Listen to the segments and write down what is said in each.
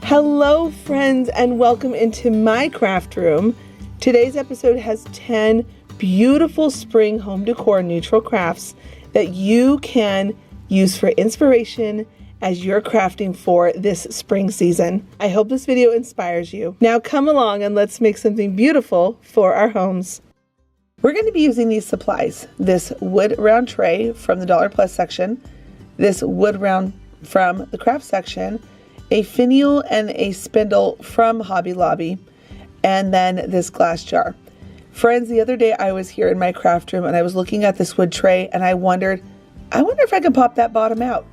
Hello friends, and welcome into my craft room. Today's episode has 10 beautiful spring home decor neutral crafts that you can use for inspiration as you're crafting for this spring season. I hope this video inspires you. Now come along and let's make something beautiful for our homes. We're going to be using these supplies: this wood round tray from the Dollar Plus section, this wood round from the craft section, a finial and a spindle from Hobby Lobby, and then this glass jar. Friends, the other day I was here in my craft room and I was looking at this wood tray and I wonder if I could pop that bottom out.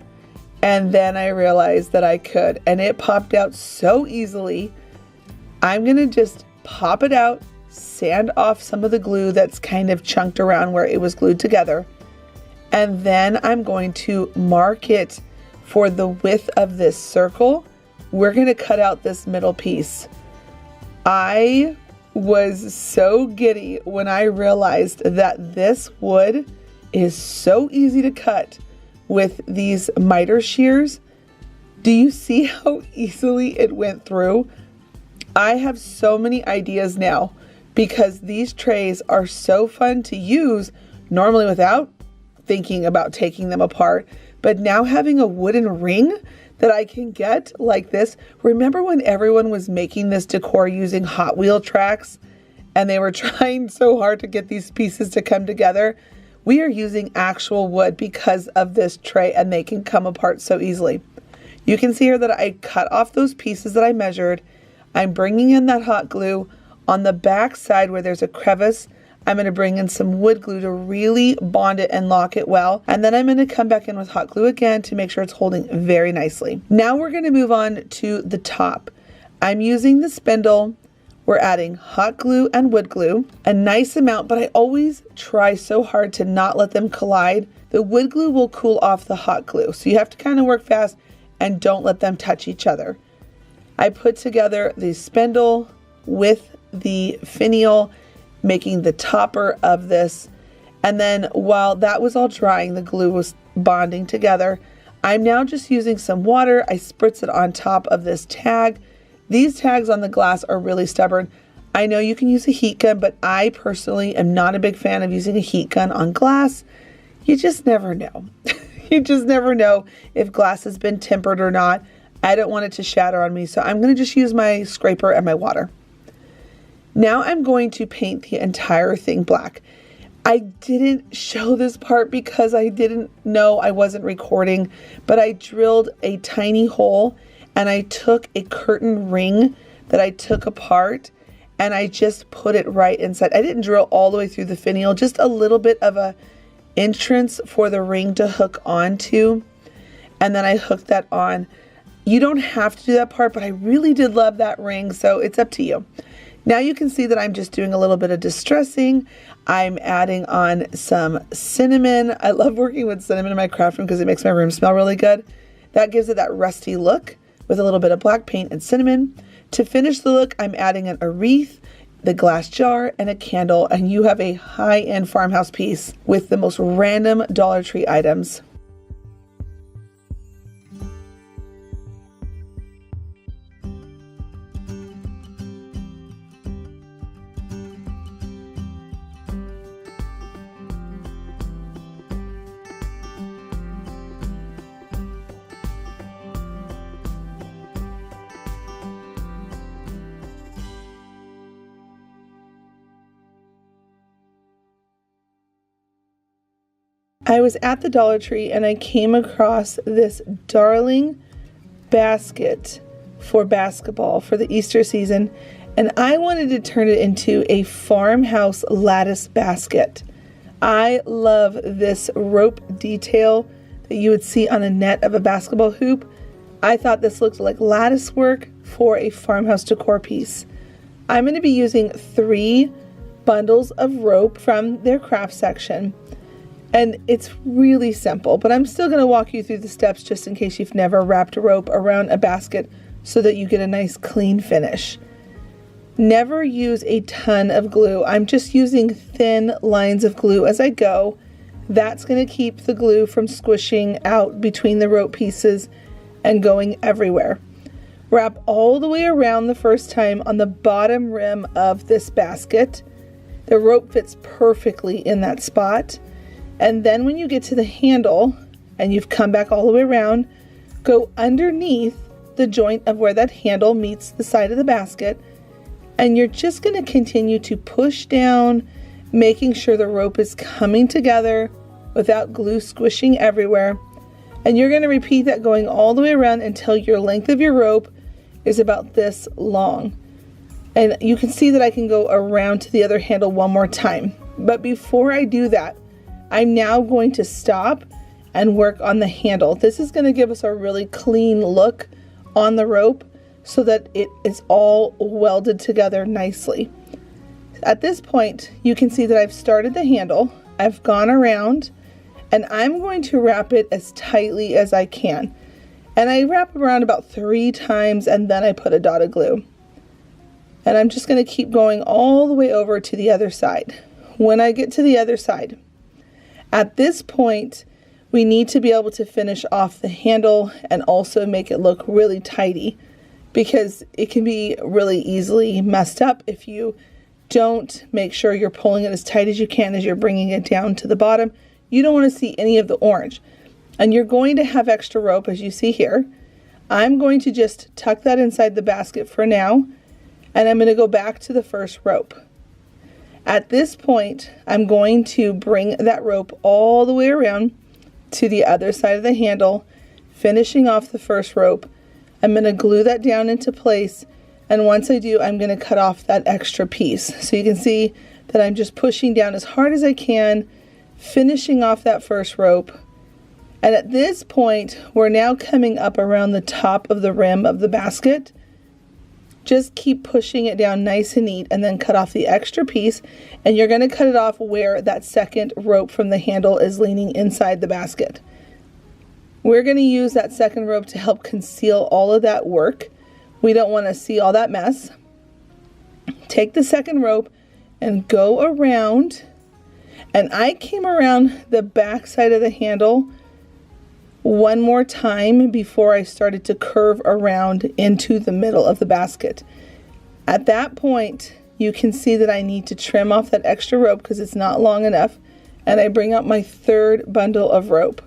And then I realized that I could, and it popped out so easily. I'm gonna just pop it out, sand off some of the glue that's kind of chunked around where it was glued together, and then I'm going to mark it for the width of this circle. We're going to cut out this middle piece. I was so giddy when I realized that this wood is so easy to cut with these miter shears. Do you see how easily it went through? I have so many ideas now because these trays are so fun to use normally without thinking about taking them apart. But now having a wooden ring that I can get like this. Remember when everyone was making this decor using Hot Wheel tracks and they were trying so hard to get these pieces to come together? We are using actual wood because of this tray, and they can come apart so easily. You can see here that I cut off those pieces that I measured. I'm bringing in that hot glue. On the back side where there's a crevice, I'm going to bring in some wood glue to really bond it and lock it well. And then I'm going to come back in with hot glue again to make sure it's holding very nicely. Now we're going to move on to the top. I'm using the spindle. We're adding hot glue and wood glue, a nice amount, but I always try so hard to not let them collide. The wood glue will cool off the hot glue, so you have to kind of work fast and don't let them touch each other. I put together the spindle with the finial, making the topper of this. And then while that was all drying, the glue was bonding together, I'm now just using some water. I spritz it on top of this tag. These tags on the glass are really stubborn. I know you can use a heat gun, but I personally am not a big fan of using a heat gun on glass. You just never know. You just never know if glass has been tempered or not. I don't want it to shatter on me, so I'm going to just use my scraper and my water. Now I'm going to paint the entire thing black. I didn't show this part because I didn't know I wasn't recording, but I drilled a tiny hole and I took a curtain ring that I took apart and I just put it right inside. I didn't drill all the way through the finial, just a little bit of a entrance for the ring to hook onto, and then I hooked that on. You don't have to do that part, but I really did love that ring, so it's up to you. Now you can see that I'm just doing a little bit of distressing. I'm adding on some cinnamon. I love working with cinnamon in my craft room because it makes my room smell really good. That gives it that rusty look with a little bit of black paint and cinnamon. To finish the look, I'm adding in a wreath, the glass jar, and a candle, and you have a high-end farmhouse piece with the most random Dollar Tree items. I was at the Dollar Tree and I came across this darling basket for basketball for the Easter season, and I wanted to turn it into a farmhouse lattice basket. I love this rope detail that you would see on a net of a basketball hoop. I thought this looked like lattice work for a farmhouse decor piece. I'm going to be using 3 bundles of rope from their craft section. And it's really simple, but I'm still going to walk you through the steps just in case you've never wrapped a rope around a basket so that you get a nice clean finish. Never use a ton of glue. I'm just using thin lines of glue as I go. That's going to keep the glue from squishing out between the rope pieces and going everywhere. Wrap all the way around the first time on the bottom rim of this basket. The rope fits perfectly in that spot. And then when you get to the handle and you've come back all the way around, go underneath the joint of where that handle meets the side of the basket, and you're just going to continue to push down, making sure the rope is coming together without glue squishing everywhere. And you're going to repeat that going all the way around until your length of your rope is about this long. And you can see that I can go around to the other handle one more time. But before I do that, I'm now going to stop and work on the handle. This is going to give us a really clean look on the rope so that it is all welded together nicely. At this point, you can see that I've started the handle, I've gone around, and I'm going to wrap it as tightly as I can. And I wrap around about 3 times and then I put a dot of glue. And I'm just going to keep going all the way over to the other side. When I get to the other side, at this point, we need to be able to finish off the handle and also make it look really tidy, because it can be really easily messed up if you don't make sure you're pulling it as tight as you can as you're bringing it down to the bottom. You don't want to see any of the orange. And you're going to have extra rope, as you see here. I'm going to just tuck that inside the basket for now, and I'm going to go back to the first rope. At this point, I'm going to bring that rope all the way around to the other side of the handle, finishing off the first rope. I'm going to glue that down into place, and once I do, I'm going to cut off that extra piece. So you can see that I'm just pushing down as hard as I can, finishing off that first rope. And at this point, we're now coming up around the top of the rim of the basket. Just keep pushing it down nice and neat, and then cut off the extra piece, and you're going to cut it off where that second rope from the handle is leaning inside the basket. We're going to use that second rope to help conceal all of that work. We don't want to see all that mess. Take the second rope and go around, and I came around the back side of the handle one more time before I started to curve around into the middle of the basket. At that point, you can see that I need to trim off that extra rope because it's not long enough, and I bring out my third bundle of rope.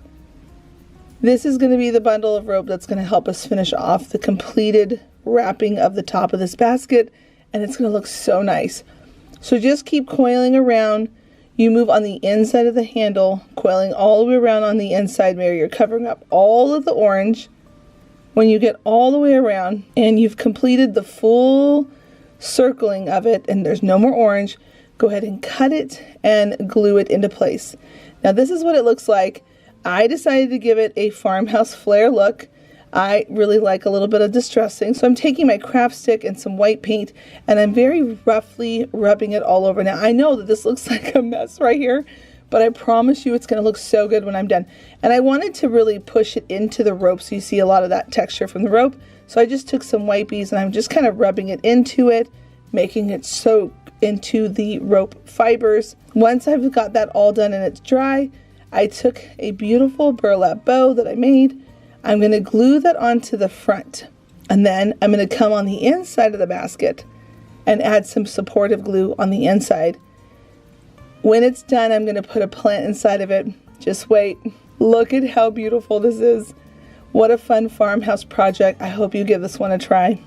This is going to be the bundle of rope that's going to help us finish off the completed wrapping of the top of this basket, and it's going to look so nice. So just keep coiling around. You move on the inside of the handle, coiling all the way around on the inside where you're covering up all of the orange. When you get all the way around and you've completed the full circling of it and there's no more orange, go ahead and cut it and glue it into place. Now this is what it looks like. I decided to give it a farmhouse flare look. I really like a little bit of distressing, so I'm taking my craft stick and some white paint, and I'm very roughly rubbing it all over. Now I know that this looks like a mess right here, but I promise you it's going to look so good when I'm done. And I wanted to really push it into the rope so you see a lot of that texture from the rope. So I just took some white beads and I'm just kind of rubbing it into it, making it soak into the rope fibers. Once I've got that all done and it's dry, I took a beautiful burlap bow that I made. I'm going to glue that onto the front, and then I'm going to come on the inside of the basket and add some supportive glue on the inside. When it's done, I'm going to put a plant inside of it. Just wait. Look at how beautiful this is. What a fun farmhouse project. I hope you give this one a try.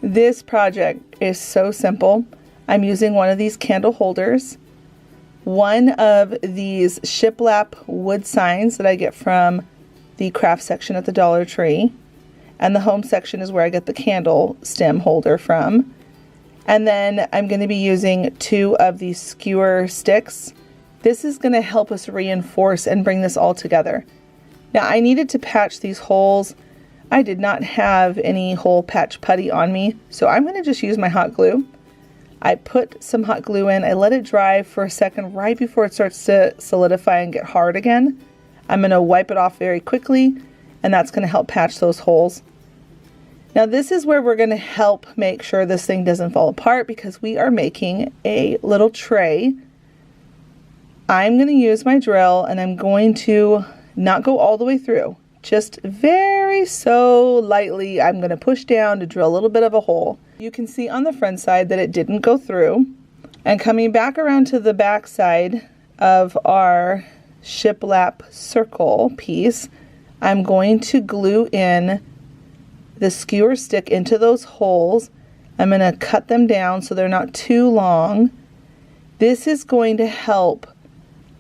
This project is so simple. I'm using one of these candle holders, one of these Shiplap wood signs that I get from the craft section at the Dollar Tree, and the home section is where I get the candle stem holder from. And then I'm going to be using 2 of these skewer sticks. This is going to help us reinforce and bring this all together. Now I needed to patch these holes. I did not have any hole patch putty on me, so I'm going to just use my hot glue. I put some hot glue in, I let it dry for a second right before it starts to solidify and get hard again. I'm going to wipe it off very quickly, and that's going to help patch those holes. Now this is where we're going to help make sure this thing doesn't fall apart, because we are making a little tray. I'm going to use my drill, and I'm going to not go all the way through. Just very so lightly, I'm going to push down to drill a little bit of a hole. You can see on the front side that it didn't go through. And coming back around to the back side of our shiplap circle piece, I'm going to glue in the skewer stick into those holes. I'm going to cut them down so they're not too long. This is going to help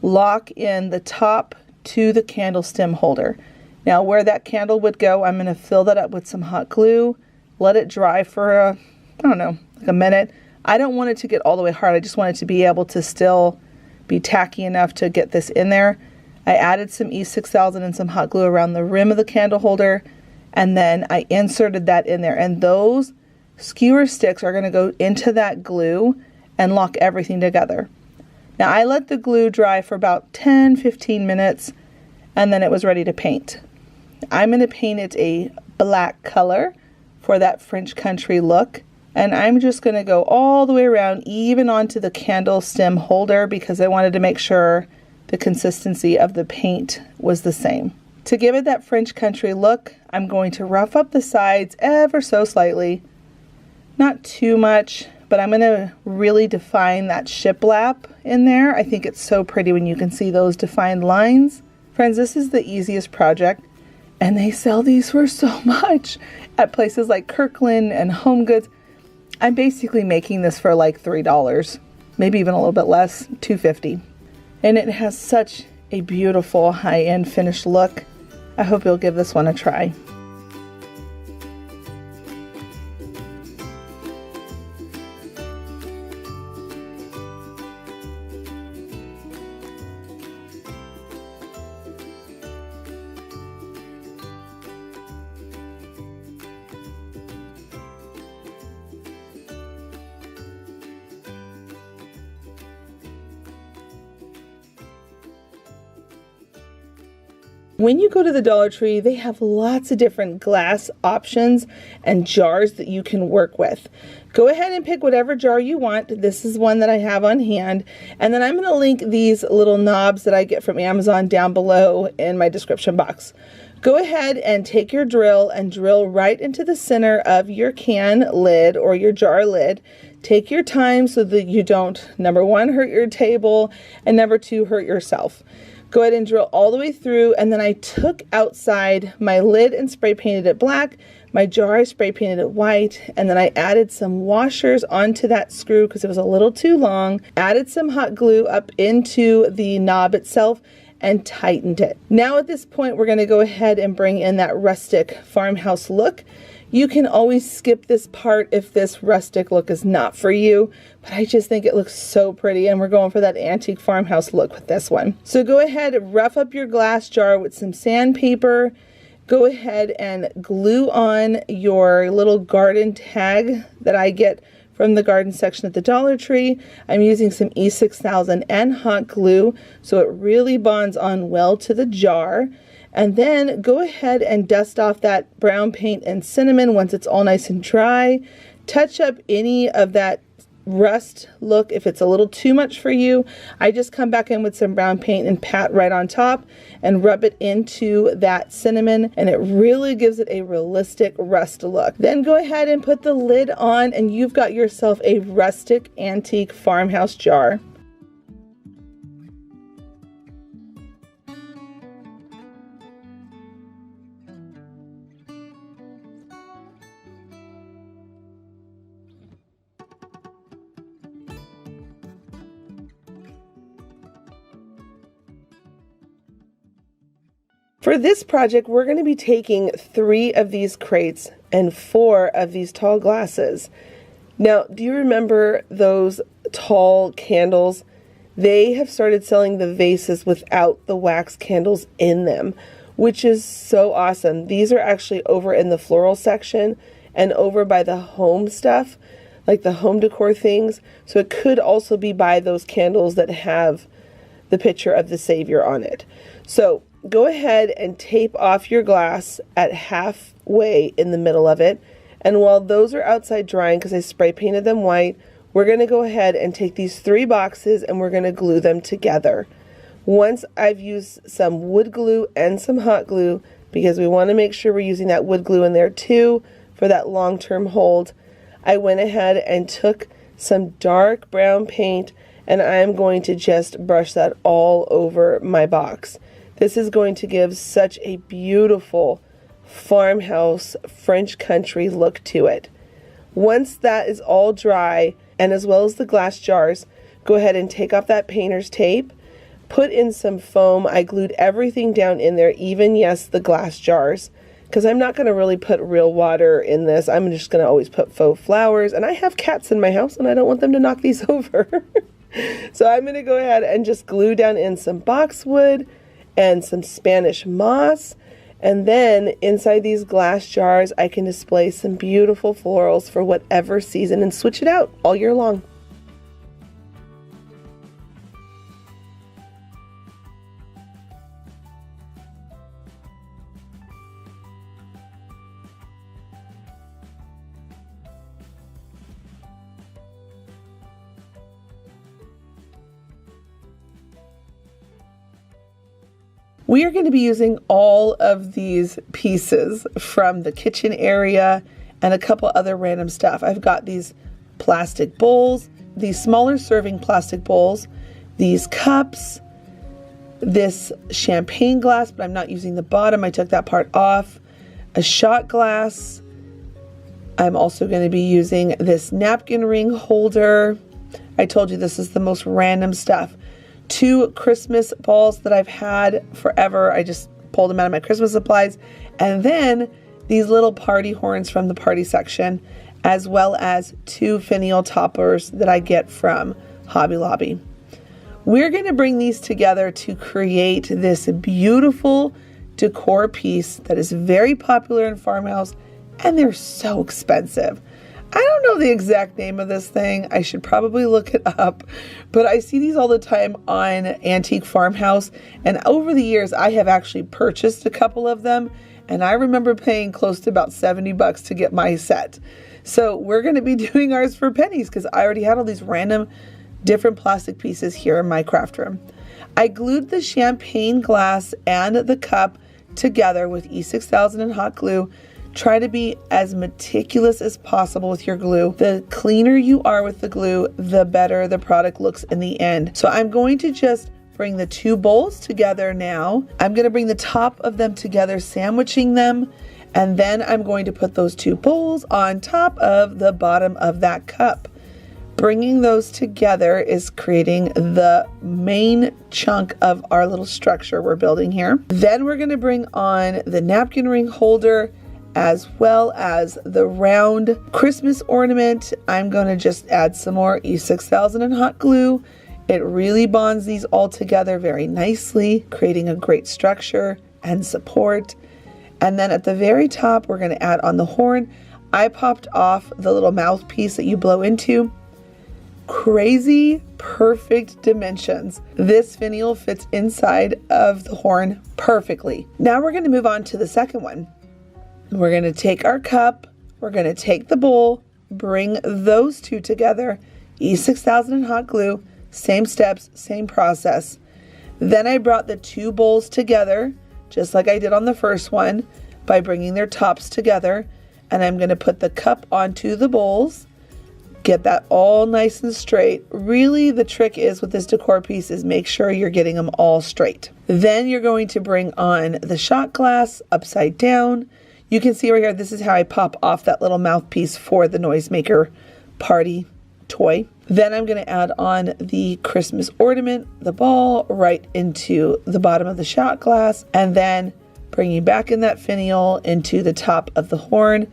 lock in the top to the candle stem holder. Now where that candle would go, I'm going to fill that up with some hot glue, let it dry for I don't know, like a minute. I don't want it to get all the way hard. I just want it to be able to still be tacky enough to get this in there. I added some E6000 and some hot glue around the rim of the candle holder, and then I inserted that in there. And those skewer sticks are going to go into that glue and lock everything together. Now I let the glue dry for about 10-15 minutes, and then it was ready to paint. I'm going to paint it a black color for that French country look, and I'm just going to go all the way around, even onto the candle stem holder, because I wanted to make sure the consistency of the paint was the same. To give it that French country look, I'm going to rough up the sides ever so slightly. Not too much, but I'm going to really define that shiplap in there. I think it's so pretty when you can see those defined lines. Friends, this is the easiest project, and they sell these for so much at places like Kirkland and Home Goods. I'm basically making this for like $3, maybe even a little bit less, $2.50. And it has such a beautiful high-end finished look. I hope you'll give this one a try. When you go to the Dollar Tree, they have lots of different glass options and jars that you can work with. Go ahead and pick whatever jar you want. This is one that I have on hand. And then I'm going to link these little knobs that I get from Amazon down below in my description box. Go ahead and take your drill and drill right into the center of your can lid or your jar lid. Take your time so that you don't, number one, hurt your table, and number two, hurt yourself. Go ahead and drill all the way through, and then I took outside my lid and spray painted it black. My jar I spray painted it white, and then I added some washers onto that screw because it was a little too long. Added some hot glue up into the knob itself and tightened it. Now at this point we're going to go ahead and bring in that rustic farmhouse look. You can always skip this part if this rustic look is not for you, but I just think it looks so pretty, and we're going for that antique farmhouse look with this one. So go ahead and rough up your glass jar with some sandpaper. Go ahead and glue on your little garden tag that I get from the garden section at the Dollar Tree. I'm using some E6000 and hot glue so it really bonds on well to the jar. And then go ahead and dust off that brown paint and cinnamon once it's all nice and dry. Touch up any of that rust look if it's a little too much for you. I just come back in with some brown paint and pat right on top and rub it into that cinnamon, and it really gives it a realistic rust look. Then go ahead and put the lid on, and you've got yourself a rustic antique farmhouse jar. For this project, we're going to be taking 3 of these crates and 4 of these tall glasses. Now, do you remember those tall candles? They have started selling the vases without the wax candles in them. which is so awesome. These are actually over in the floral section and over by the home stuff, like the home decor things. So it could also be by those candles that have the picture of the Savior on it. So go ahead and tape off your glass at halfway in the middle of it. And while those are outside drying, because I spray painted them white, we're going to go ahead and take these 3 boxes and we're going to glue them together. Once I've used some wood glue and some hot glue, because we want to make sure we're using that wood glue in there too for that long-term hold, I went ahead and took some dark brown paint and I'm going to just brush that all over my box. This is going to give such a beautiful farmhouse French country look to it. Once that is all dry, and as well as the glass jars, go ahead and take off that painter's tape, put in some foam. I glued everything down in there, even, yes, the glass jars, because I'm not going to really put real water in this. I'm just going to always put faux flowers, and I have cats in my house and I don't want them to knock these over. So I'm going to go ahead and just glue down in some boxwood and some Spanish moss, and then inside these glass jars I can display some beautiful florals for whatever season and switch it out all year long. We are going to be using all of these pieces from the kitchen area and a couple other random stuff. I've got these plastic bowls, these smaller serving plastic bowls, these cups, this champagne glass, but I'm not using the bottom. I took that part off. A shot glass. I'm also going to be using this napkin ring holder. I told you this is the most random stuff. 2 Christmas balls that I've had forever. I just pulled them out of my Christmas supplies. And then these little party horns from the party section, as well as 2 finial toppers that I get from Hobby Lobby. We're going to bring these together to create this beautiful decor piece that is very popular in Farmhouse, and they're so expensive. I don't know the exact name of this thing. I should probably look it up, but I see these all the time on Antique Farmhouse, and over the years I have actually purchased a couple of them, and I remember paying close to about 70 bucks to get my set. So we're going to be doing ours for pennies because I already had all these random different plastic pieces here in my craft room. I glued the champagne glass and the cup together with E6000 and hot glue. Try to be as meticulous as possible with your glue. The cleaner you are with the glue, the better the product looks in the end. So I'm going to just bring the 2 bowls together now. I'm going to bring the top of them together, sandwiching them, and then I'm going to put those 2 bowls on top of the bottom of that cup. Bringing those together is creating the main chunk of our little structure we're building here. Then we're going to bring on the napkin ring holder, as well as the round Christmas ornament. I'm going to just add some more E6000 and hot glue. It really bonds these all together very nicely, creating a great structure and support. And then at the very top, we're going to add on the horn. I popped off the little mouthpiece that you blow into. Crazy perfect dimensions. This finial fits inside of the horn perfectly. Now we're going to move on to the second one. We're going to take our cup, we're going to take the bowl, bring those 2 together, E6000 and hot glue, same steps, same process. Then I brought the 2 bowls together, just like I did on the first one, by bringing their tops together, and I'm going to put the cup onto the bowls, get that all nice and straight. Really, the trick is with this decor piece is make sure you're getting them all straight. Then you're going to bring on the shot glass upside down. You can see right here, this is how I pop off that little mouthpiece for the noisemaker party toy. Then I'm going to add on the Christmas ornament, the ball, right into the bottom of the shot glass, and then bringing back in that finial into the top of the horn.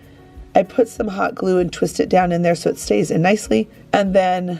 I put some hot glue and twist it down in there so it stays in nicely, and then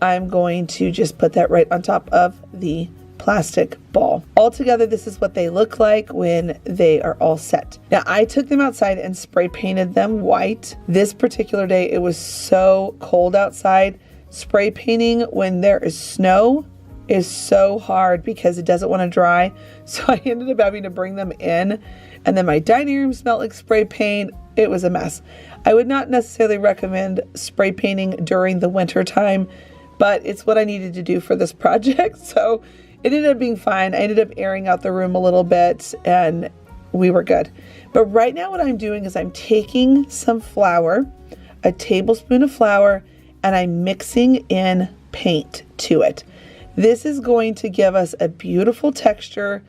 I'm going to just put that right on top of the plastic ball. Altogether, this is what they look like when they are all set. Now, I took them outside and spray painted them white. This particular day, it was so cold outside. Spray painting when there is snow is so hard because it doesn't want to dry. So I ended up having to bring them in, and then my dining room smelled like spray paint. It was a mess. I would not necessarily recommend spray painting during the winter time, but it's what I needed to do for this project. So it ended up being fine. I ended up airing out the room a little bit and we were good. But right now what I'm doing is I'm taking some flour, a tablespoon of flour, and I'm mixing in paint to it. This is going to give us a beautiful texture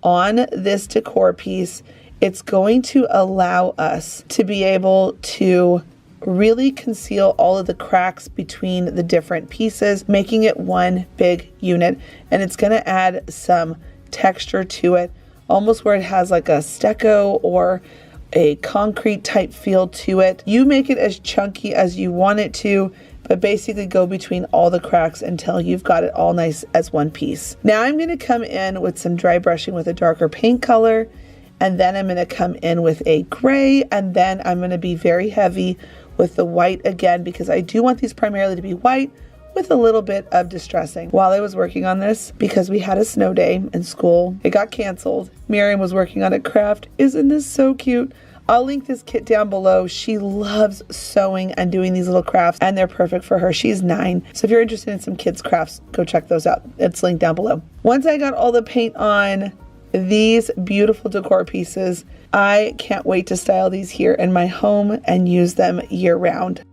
on this decor piece. It's going to allow us to be able to really conceal all of the cracks between the different pieces, making it one big unit. And it's going to add some texture to it, almost where it has like a stucco or a concrete type feel to it. You make it as chunky as you want it to, but basically go between all the cracks until you've got it all nice as one piece. Now I'm going to come in with some dry brushing with a darker paint color, and then I'm going to come in with a gray, and then I'm going to be very heavy with the white again, because I do want these primarily to be white with a little bit of distressing. While I was working on this, because we had a snow day in school, it got canceled. Miriam was working on a craft. Isn't this so cute? I'll link this kit down below. She loves sewing and doing these little crafts, and they're perfect for her. She's 9. So if you're interested in some kids crafts, go check those out. It's linked down below. Once I got all the paint on these beautiful decor pieces, I can't wait to style these here in my home and use them year round.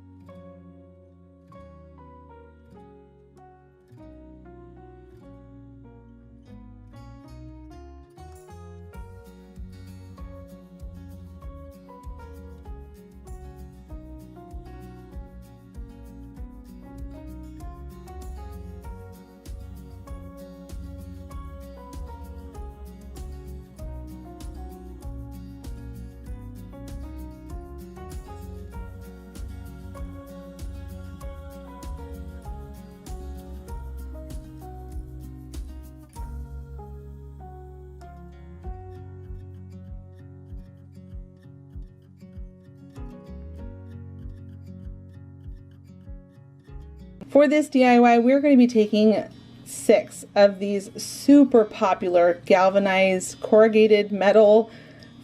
For this DIY, we're going to be taking 6 of these super popular galvanized corrugated metal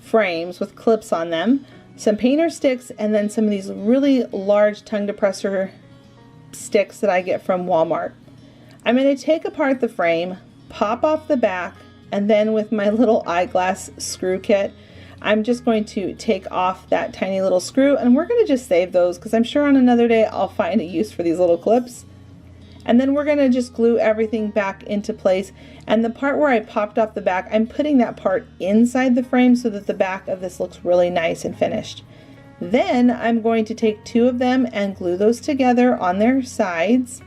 frames with clips on them, some painter sticks, and then some of these really large tongue depressor sticks that I get from Walmart. I'm going to take apart the frame, pop off the back, and then with my little eyeglass screw kit, I'm just going to take off that tiny little screw, and we're going to just save those because I'm sure on another day I'll find a use for these little clips. And then we're going to just glue everything back into place. And the part where I popped off the back, I'm putting that part inside the frame so that the back of this looks really nice and finished. Then I'm going to take 2 of them and glue those together on their sides.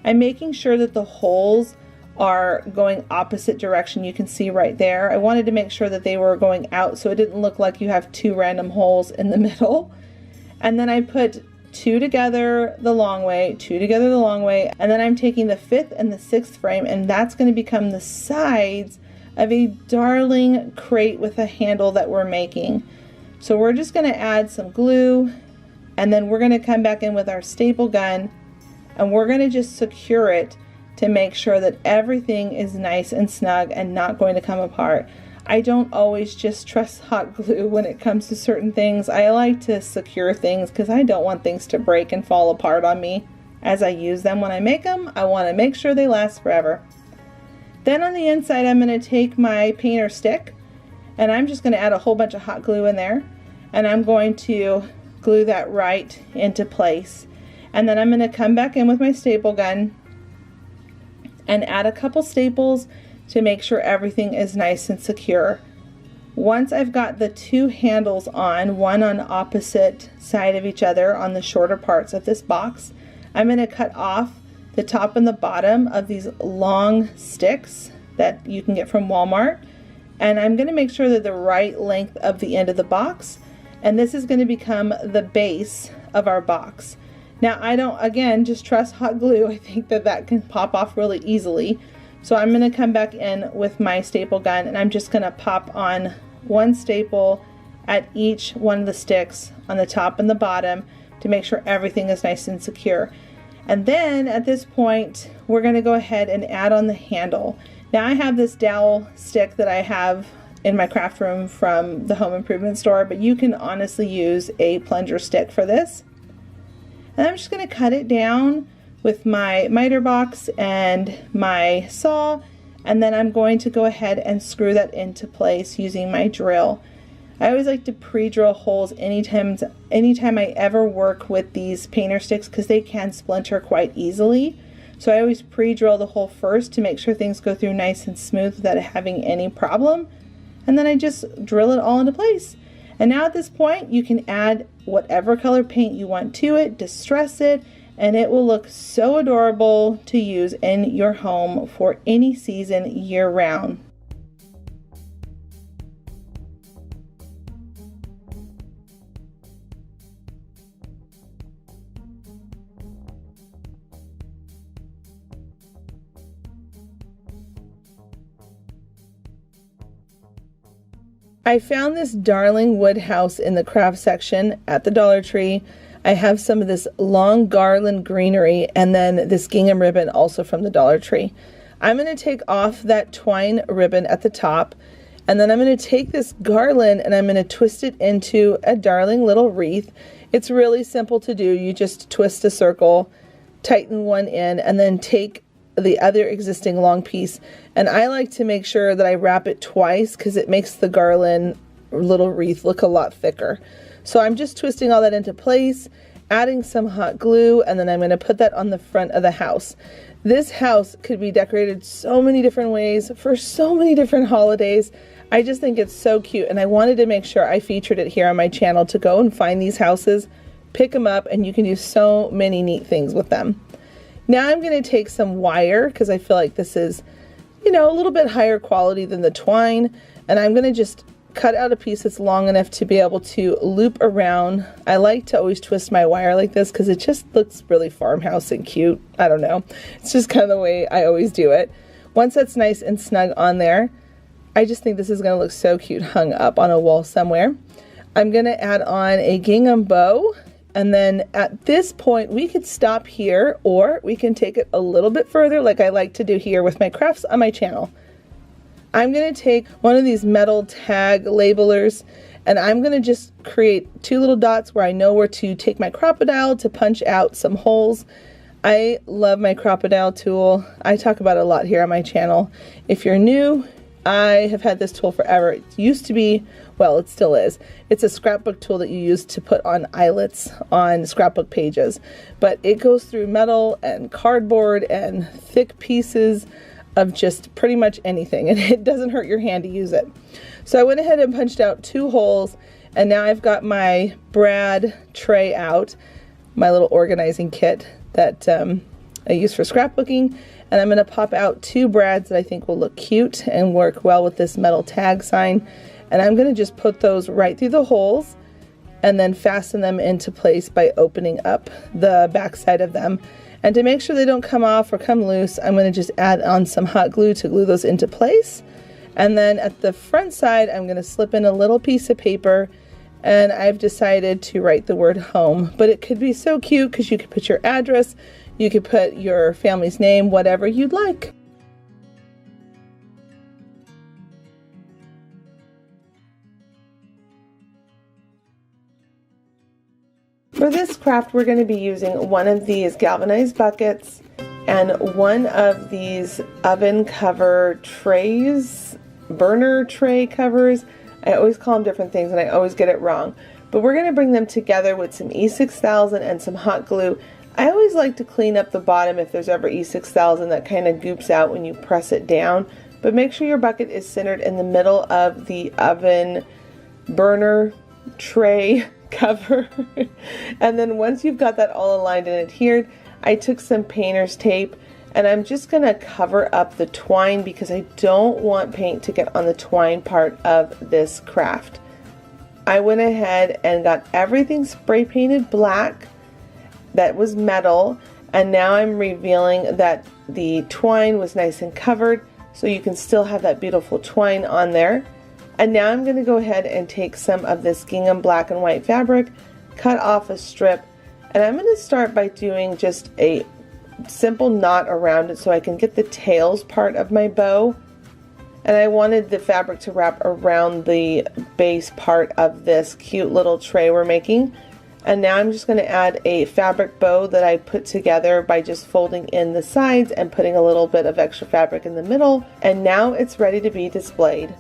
I'm making sure that the holes are going opposite direction. You can see right there. I wanted to make sure that they were going out so it didn't look like you have 2 random holes in the middle. And then I put 2 together the long way, 2 together the long way, and then I'm taking the 5th and the 6th frame, and that's going to become the sides of a darling crate with a handle that we're making. So we're just going to add some glue, and then we're going to come back in with our staple gun, and we're going to just secure it to make sure that everything is nice and snug and not going to come apart. I don't always just trust hot glue when it comes to certain things. I like to secure things because I don't want things to break and fall apart on me as I use them. When I make them, I want to make sure they last forever. Then on the inside, I'm going to take my painter stick, and I'm just going to add a whole bunch of hot glue in there, and I'm going to glue that right into place. And then I'm going to come back in with my staple gun and add a couple staples to make sure everything is nice and secure. Once I've got the 2 handles on, one on opposite side of each other on the shorter parts of this box, I'm going to cut off the top and the bottom of these long sticks that you can get from Walmart, and I'm going to make sure that the right length of the end of the box, and this is going to become the base of our box. Now I don't, again, just trust hot glue. I think that that can pop off really easily. So I'm going to come back in with my staple gun, and I'm just going to pop on one staple at each one of the sticks on the top and the bottom to make sure everything is nice and secure. And then at this point, we're going to go ahead and add on the handle. Now I have this dowel stick that I have in my craft room from the home improvement store, but you can honestly use a plunger stick for this. And I'm just going to cut it down with my miter box and my saw, and then I'm going to go ahead and screw that into place using my drill. I always like to pre-drill holes anytime I ever work with these painter sticks, because they can splinter quite easily. So I always pre-drill the hole first to make sure things go through nice and smooth without having any problem. And then I just drill it all into place. And now at this point, you can add whatever color paint you want to it, distress it, and it will look so adorable to use in your home for any season year round. I found this darling wood house in the craft section at the Dollar Tree. I have some of this long garland greenery and then this gingham ribbon also from the Dollar Tree. I'm going to take off that twine ribbon at the top, and then I'm going to take this garland and I'm going to twist it into a darling little wreath. It's really simple to do. You just twist a circle, tighten one end, and then take the other existing long piece, and I like to make sure that I wrap it twice because it makes the garland little wreath look a lot thicker. So I'm just twisting all that into place, adding some hot glue, and then I'm going to put that on the front of the house. This house could be decorated so many different ways for so many different holidays. I just think it's so cute, and I wanted to make sure I featured it here on my channel to go and find these houses, pick them up, and you can do so many neat things with them. Now I'm going to take some wire, because I feel like this is, you know, a little bit higher quality than the twine, and I'm going to just cut out a piece that's long enough to be able to loop around. I like to always twist my wire like this because it just looks really farmhouse and cute. I don't know. It's just kind of the way I always do it. Once that's nice and snug on there, I just think this is going to look so cute hung up on a wall somewhere. I'm going to add on a gingham bow. And then at this point, we could stop here, or we can take it a little bit further like I like to do here with my crafts on my channel. I'm going to take one of these metal tag labelers, and I'm going to just create two little dots where I know where to take my crocodile to punch out some holes. I love my crocodile tool. I talk about it a lot here on my channel. If you're new, I have had this tool forever. It used to be, well, it still is. It's a scrapbook tool that you use to put on eyelets on scrapbook pages. But it goes through metal and cardboard and thick pieces of just pretty much anything. And it doesn't hurt your hand to use it. So I went ahead and punched out two holes. And now I've got my brad tray out, my little organizing kit that I use for scrapbooking. And I'm going to pop out two brads that I think will look cute and work well with this metal tag sign. And I'm going to just put those right through the holes and then fasten them into place by opening up the back side of them. And to make sure they don't come off or come loose, I'm going to just add on some hot glue to glue those into place. And then at the front side, I'm going to slip in a little piece of paper, and I've decided to write the word home. But it could be so cute because you could put your address, you could put your family's name, whatever you'd like. For this craft, we're going to be using one of these galvanized buckets and one of these oven cover trays, burner tray covers. I always call them different things and I always get it wrong. But we're going to bring them together with some E6000 and some hot glue. I always like to clean up the bottom if there's ever E6000 that kind of goops out when you press it down. But make sure your bucket is centered in the middle of the oven burner tray cover. And then once you've got that all aligned and adhered, I took some painter's tape and I'm just going to cover up the twine because I don't want paint to get on the twine part of this craft. I went ahead and got everything spray painted black that was metal, And now I'm revealing that the twine was nice and covered, so you can still have that beautiful twine on there. And now I'm going to go ahead and take some of this gingham black and white fabric, cut off a strip, and I'm going to start by doing just a simple knot around it so I can get the tails part of my bow. And I wanted the fabric to wrap around the base part of this cute little tray we're making. And now I'm just going to add a fabric bow that I put together by just folding in the sides and putting a little bit of extra fabric in the middle. And now it's ready to be displayed.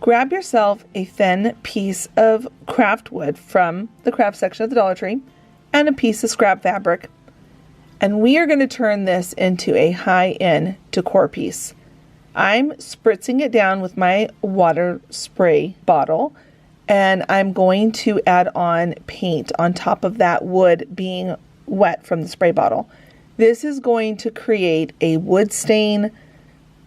Grab yourself a thin piece of craft wood from the craft section of the Dollar Tree and a piece of scrap fabric, and we are going to turn this into a high-end decor piece. I'm spritzing it down with my water spray bottle, and I'm going to add on paint on top of that wood being wet from the spray bottle. This is going to create a wood stain,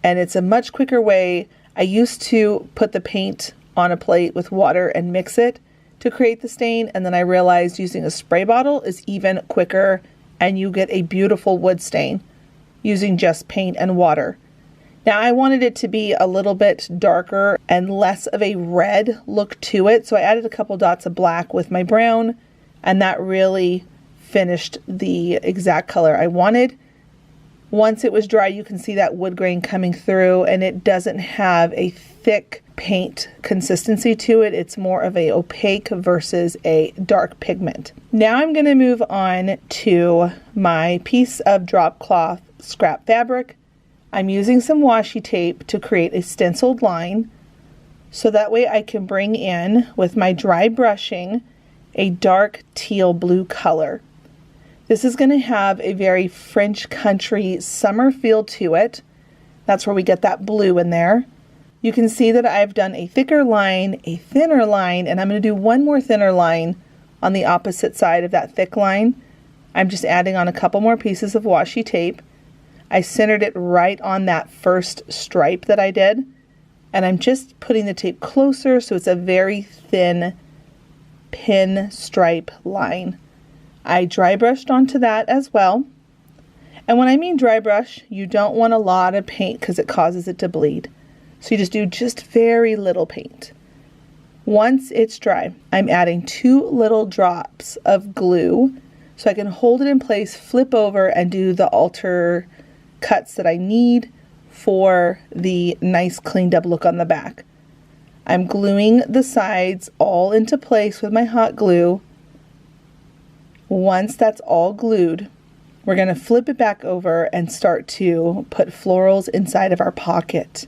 and it's a much quicker way. I used to put the paint on a plate with water and mix it to create the stain, and then I realized using a spray bottle is even quicker and you get a beautiful wood stain using just paint and water. Now I wanted it to be a little bit darker and less of a red look to it, so I added a couple dots of black with my brown, and that really finished the exact color I wanted. Once it was dry, you can see that wood grain coming through, and it doesn't have a thick paint consistency to it. It's more of a opaque versus a dark pigment. Now I'm going to move on to my piece of drop cloth scrap fabric. I'm using some washi tape to create a stenciled line, so that way I can bring in, with my dry brushing, a dark teal blue color. This is going to have a very French country summer feel to it. That's where we get that blue in there. You can see that I've done a thicker line, a thinner line, and I'm going to do one more thinner line on the opposite side of that thick line. I'm just adding on a couple more pieces of washi tape. I centered it right on that first stripe that I did, and I'm just putting the tape closer so it's a very thin pin stripe line. I dry brushed onto that as well. And when I mean dry brush, you don't want a lot of paint because it causes it to bleed. So you just do very little paint. Once it's dry, I'm adding 2 little drops of glue so I can hold it in place, flip over, and do the alter cuts that I need for the nice cleaned up look on the back. I'm gluing the sides all into place with my hot glue. Once that's all glued, we're going to flip it back over and start to put florals inside of our pocket.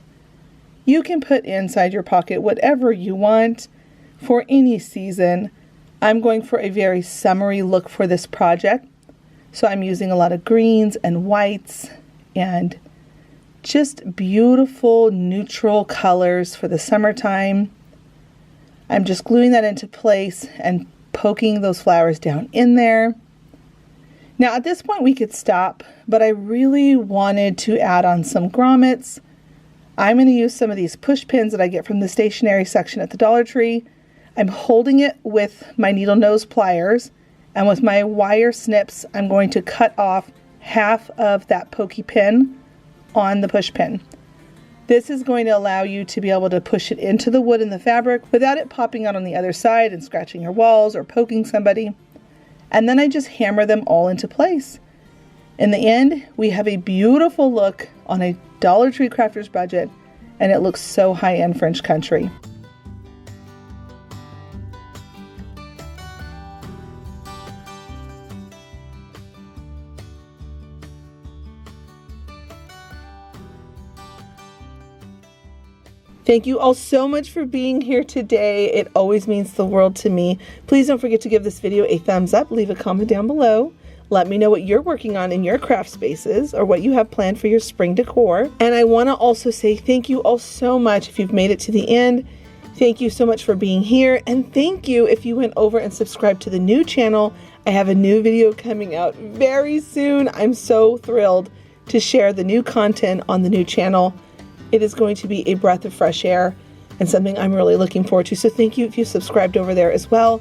You can put inside your pocket whatever you want for any season. I'm going for a very summery look for this project, so I'm using a lot of greens and whites and just beautiful neutral colors for the summertime. I'm just gluing that into place and poking those flowers down in there. Now at this point we could stop, but I really wanted to add on some grommets. I'm going to use some of these push pins that I get from the stationery section at the Dollar Tree. I'm holding it with my needle nose pliers, and with my wire snips I'm going to cut off half of that pokey pin on the push pin. This is going to allow you to be able to push it into the wood and the fabric without it popping out on the other side and scratching your walls or poking somebody. And then I just hammer them all into place. In the end, we have a beautiful look on a Dollar Tree crafter's budget, and it looks so high-end French country. Thank you all so much for being here today. It always means the world to me. Please don't forget to give this video a thumbs up, leave a comment down below, Let me know what you're working on in your craft spaces or what you have planned for your spring decor. And I want to also say thank you all so much if you've made it to the end. Thank you so much for being here. And thank you if you went over and subscribed to the new channel. I have a new video coming out very soon. I'm so thrilled to share the new content on the new channel. It is going to be a breath of fresh air and something I'm really looking forward to. So thank you if you subscribed over there as well.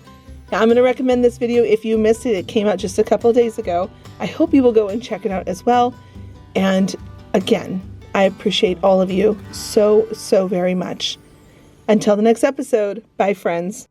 Now, I'm going to recommend this video if you missed it. It came out just a couple of days ago. I hope you will go and check it out as well. And again, I appreciate all of you so, so very much. Until the next episode, bye friends.